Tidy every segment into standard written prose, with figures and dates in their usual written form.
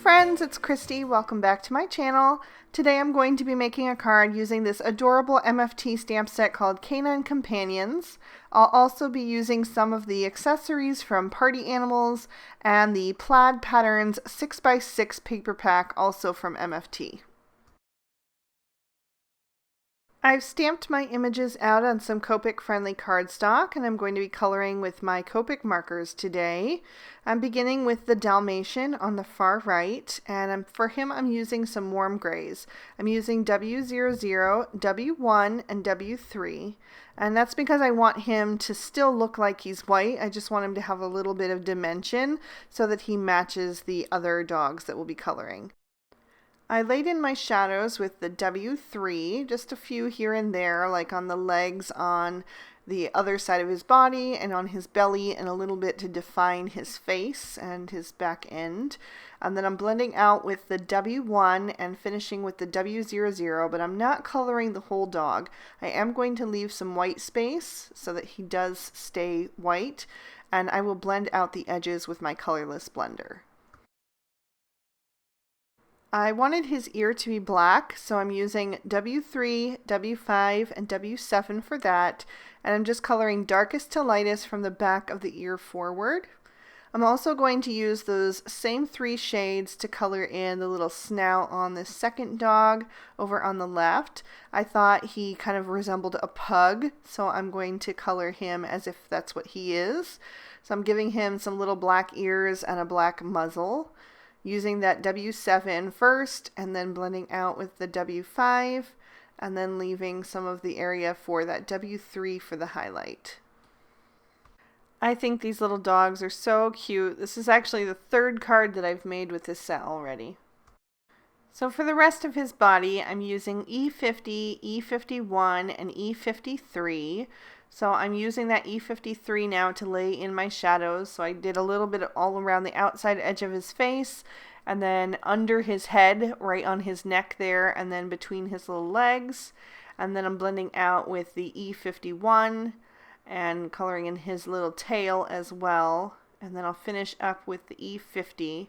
friends, it's Christy. Welcome back to my channel. Today I'm going to be making a card using this adorable MFT stamp set called Canine Companions. I'll also be using some of the accessories from Party Animals and the Plaid Patterns 6x6 paper pack, also from MFT. I've stamped my images out on some Copic friendly cardstock, and I'm going to be coloring with my Copic markers today. I'm beginning with the Dalmatian on the far right, and for him I'm using some warm grays. I'm using W00, W1, and W3, and that's because I want him to still look like he's white. I just want him to have a little bit of dimension so that he matches the other dogs that we'll be coloring. I laid in my shadows with the W3, just a few here and there, like on the legs, on the other side of his body, and on his belly, and a little bit to define his face and his back end. And then I'm blending out with the W1 and finishing with the W00, but I'm not coloring the whole dog. I am going to leave some white space so that he does stay white, and I will blend out the edges with my colorless blender. I wanted his ear to be black, so I'm using W3, W5, and W7 for that, and I'm just coloring darkest to lightest from the back of the ear forward. I'm also going to use those same three shades to color in the little snout on the second dog over on the left. I thought he kind of resembled a pug, so I'm going to color him as if that's what he is. So I'm giving him some little black ears and a black muzzle, using that W7 first, and then blending out with the W5, and then leaving some of the area for that W3 for the highlight. I think these little dogs are so cute. This is actually the third card that I've made with this set already. So for the rest of his body, I'm using E50, E51, and E53. So I'm using that E53 now to lay in my shadows. So I did a little bit all around the outside edge of his face, and then under his head, right on his neck there, and then between his little legs. And then I'm blending out with the E51 and coloring in his little tail as well. And then I'll finish up with the E50.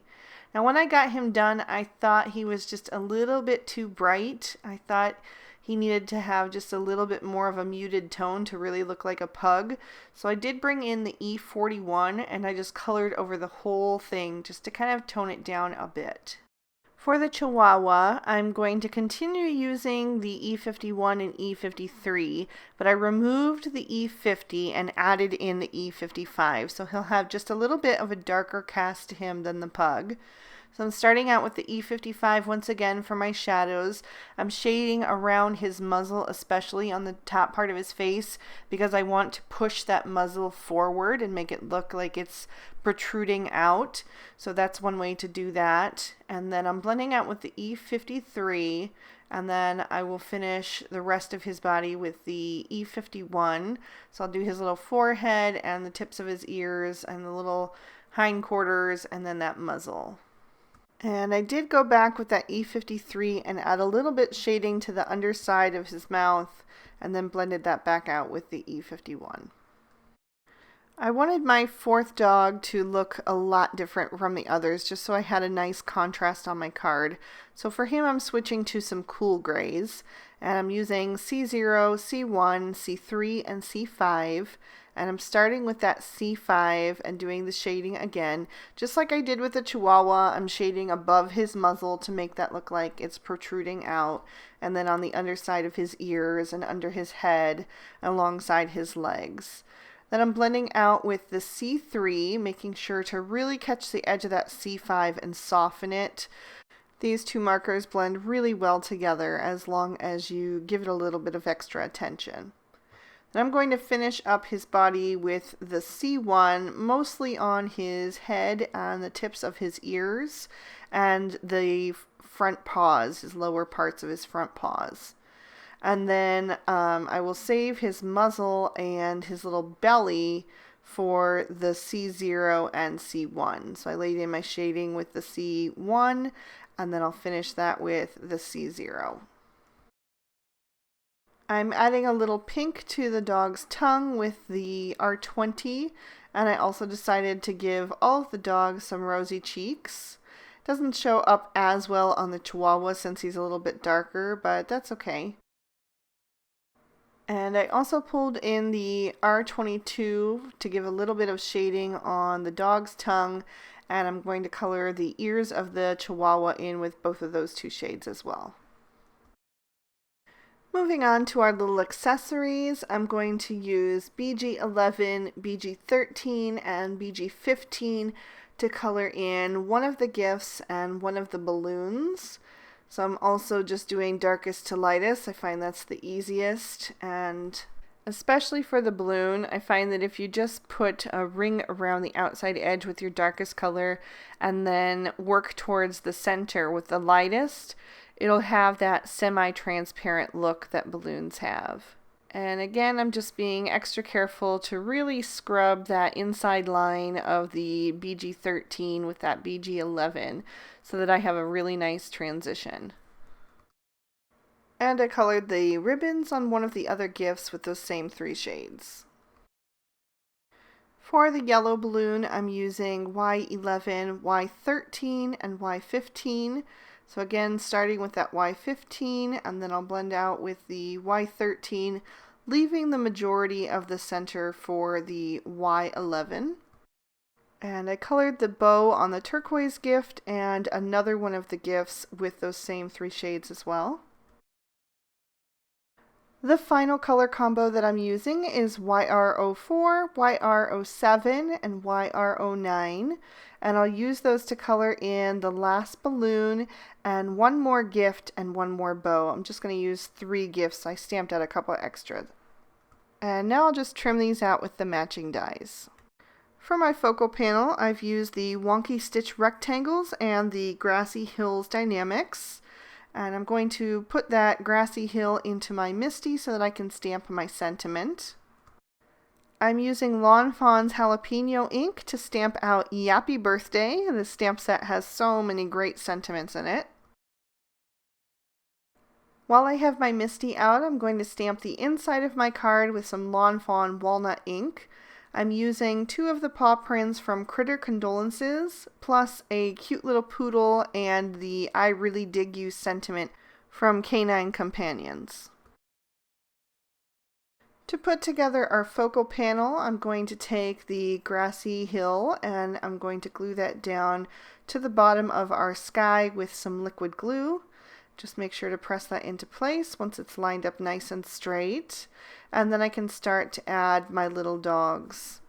Now when I got him done, I thought he was just a little bit too bright. I thought he needed to have just a little bit more of a muted tone to really look like a pug. So I did bring in the E41, and I just colored over the whole thing just to kind of tone it down a bit. For the Chihuahua, I'm going to continue using the E51 and E53, but I removed the E50 and added in the E55, so he'll have just a little bit of a darker cast to him than the pug. So I'm starting out with the E55 once again for my shadows. I'm shading around his muzzle, especially on the top part of his face, because I want to push that muzzle forward and make it look like it's protruding out. So that's one way to do that. And then I'm blending out with the E53, and then I will finish the rest of his body with the E51. So I'll do his little forehead and the tips of his ears and the little hindquarters and then that muzzle. And I did go back with that E53 and add a little bit shading to the underside of his mouth, and then blended that back out with the E51. I wanted my fourth dog to look a lot different from the others, just so I had a nice contrast on my card. So for him, I'm switching to some cool grays, and I'm using C0, C1, C3, and C5. And I'm starting with that C5 and doing the shading again. Just like I did with the Chihuahua, I'm shading above his muzzle to make that look like it's protruding out. And then on the underside of his ears and under his head, alongside his legs. Then I'm blending out with the C3, making sure to really catch the edge of that C5 and soften it. These two markers blend really well together as long as you give it a little bit of extra attention. And I'm going to finish up his body with the C1, mostly on his head and the tips of his ears and the front paws, his lower parts of his front paws. And then I will save his muzzle and his little belly for the C0 and C1. So I laid in my shading with the C1, and then I'll finish that with the C0. I'm adding a little pink to the dog's tongue with the R20, and I also decided to give all of the dogs some rosy cheeks. Doesn't show up as well on the Chihuahua since he's a little bit darker, but that's okay. And I also pulled in the R22 to give a little bit of shading on the dog's tongue, and I'm going to color the ears of the Chihuahua in with both of those two shades as well. Moving on to our little accessories, I'm going to use BG11, BG13, and BG15 to color in one of the gifts and one of the balloons. So I'm also just doing darkest to lightest. I find that's the easiest, and especially for the balloon, I find that if you just put a ring around the outside edge with your darkest color and then work towards the center with the lightest, it'll have that semi-transparent look that balloons have. And again, I'm just being extra careful to really scrub that inside line of the BG13 with that BG11 so that I have a really nice transition. And I colored the ribbons on one of the other gifts with those same three shades. For the yellow balloon, I'm using Y11, Y13, and Y15. So again, starting with that Y15, and then I'll blend out with the Y13, leaving the majority of the center for the Y11. And I colored the bow on the turquoise gift and another one of the gifts with those same three shades as well. The final color combo that I'm using is YR04, YR07, and YR09, and I'll use those to color in the last balloon and one more gift and one more bow. I'm just going to use 3 gifts. I stamped out a couple extra. And now I'll just trim these out with the matching dies. For my focal panel, I've used the Wonky Stitch Rectangles and the Grassy Hills Dynamics. And I'm going to put that grassy hill into my Misty so that I can stamp my sentiment. I'm using Lawn Fawn's Jalapeno ink to stamp out Yappy Birthday. This stamp set has so many great sentiments in it. While I have my Misty out, I'm going to stamp the inside of my card with some Lawn Fawn Walnut ink. I'm using 2 of the paw prints from Critter Condolences, plus a cute little poodle and the I Really Dig You sentiment from Canine Companions. To put together our focal panel, I'm going to take the grassy hill and I'm going to glue that down to the bottom of our sky with some liquid glue. Just make sure to press that into place once it's lined up nice and straight. And then I can start to add my little dogs.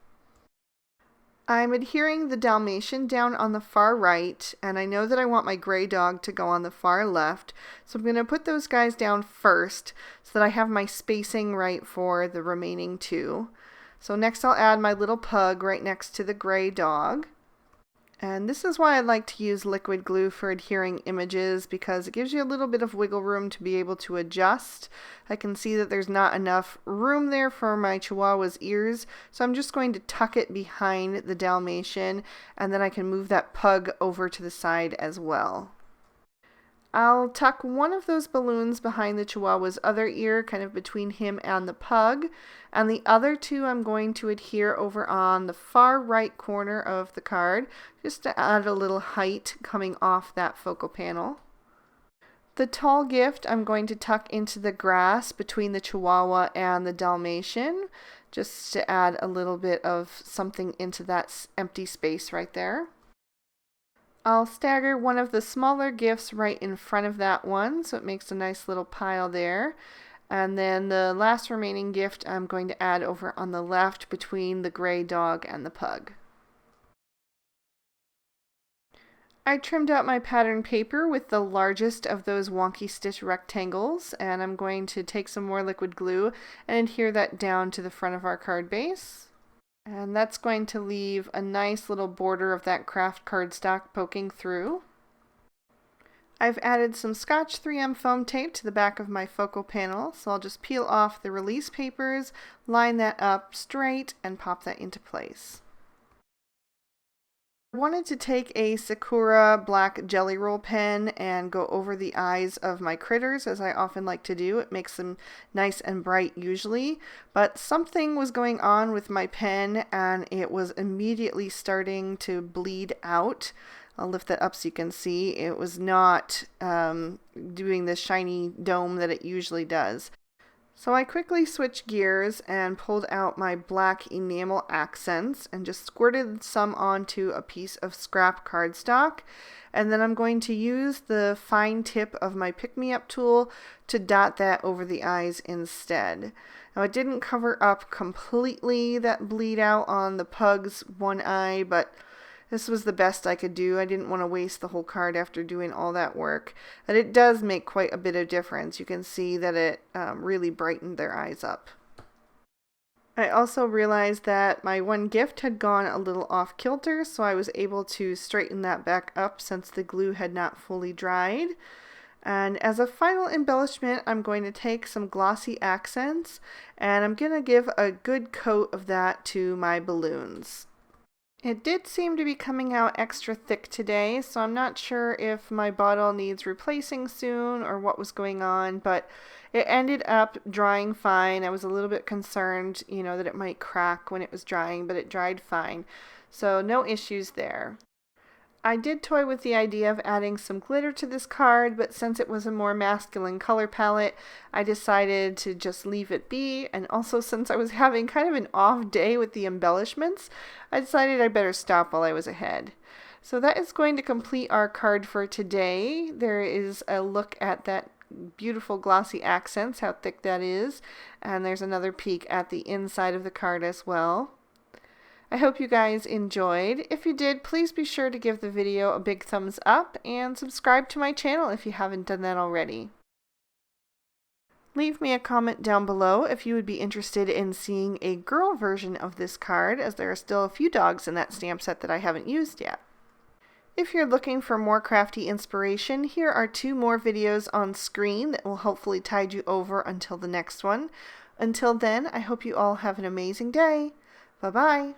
I'm adhering the Dalmatian down on the far right, and I know that I want my gray dog to go on the far left, so I'm going to put those guys down first so that I have my spacing right for the remaining 2. So next I'll add my little pug right next to the gray dog. And this is why I like to use liquid glue for adhering images, because it gives you a little bit of wiggle room to be able to adjust. I can see that there's not enough room there for my Chihuahua's ears, so I'm just going to tuck it behind the Dalmatian, and then I can move that pug over to the side as well. I'll tuck one of those balloons behind the Chihuahua's other ear, kind of between him and the pug, and the other 2 I'm going to adhere over on the far right corner of the card, just to add a little height coming off that focal panel. The tall gift I'm going to tuck into the grass between the Chihuahua and the Dalmatian, just to add a little bit of something into that empty space right there. I'll stagger one of the smaller gifts right in front of that one, so it makes a nice little pile there. And then the last remaining gift I'm going to add over on the left between the gray dog and the pug. I trimmed out my pattern paper with the largest of those Wonky Stitch rectangles, and I'm going to take some more liquid glue and adhere that down to the front of our card base. And that's going to leave a nice little border of that craft cardstock poking through. I've added some Scotch 3M foam tape to the back of my focal panel, so I'll just peel off the release papers, line that up straight, and pop that into place. I wanted to take a Sakura black jelly roll pen and go over the eyes of my critters, as I often like to do. It makes them nice and bright usually, but something was going on with my pen and it was immediately starting to bleed out. I'll lift that up so you can see it was not doing the shiny dome that it usually does. So I quickly switched gears and pulled out my black enamel accents and just squirted some onto a piece of scrap cardstock. And then I'm going to use the fine tip of my pick-me-up tool to dot that over the eyes instead. Now it didn't cover up completely that bleed out on the pug's one eye, but this was the best I could do. I didn't want to waste the whole card after doing all that work. And it does make quite a bit of difference. You can see that it really brightened their eyes up. I also realized that my one gift had gone a little off kilter, so I was able to straighten that back up since the glue had not fully dried. And as a final embellishment, I'm going to take some glossy accents and I'm going to give a good coat of that to my balloons. It did seem to be coming out extra thick today, so I'm not sure if my bottle needs replacing soon or what was going on, but it ended up drying fine. I was a little bit concerned, that it might crack when it was drying, but it dried fine. So no issues there. I did toy with the idea of adding some glitter to this card, but since it was a more masculine color palette, I decided to just leave it be. And also since I was having kind of an off day with the embellishments, I decided I better stop while I was ahead. So that is going to complete our card for today. There is a look at that beautiful glossy accents, how thick that is. And there's another peek at the inside of the card as well. I hope you guys enjoyed. If you did, please be sure to give the video a big thumbs up and subscribe to my channel if you haven't done that already. Leave me a comment down below if you would be interested in seeing a girl version of this card, as there are still a few dogs in that stamp set that I haven't used yet. If you're looking for more crafty inspiration, here are 2 more videos on screen that will hopefully tide you over until the next one. Until then, I hope you all have an amazing day. Bye-bye.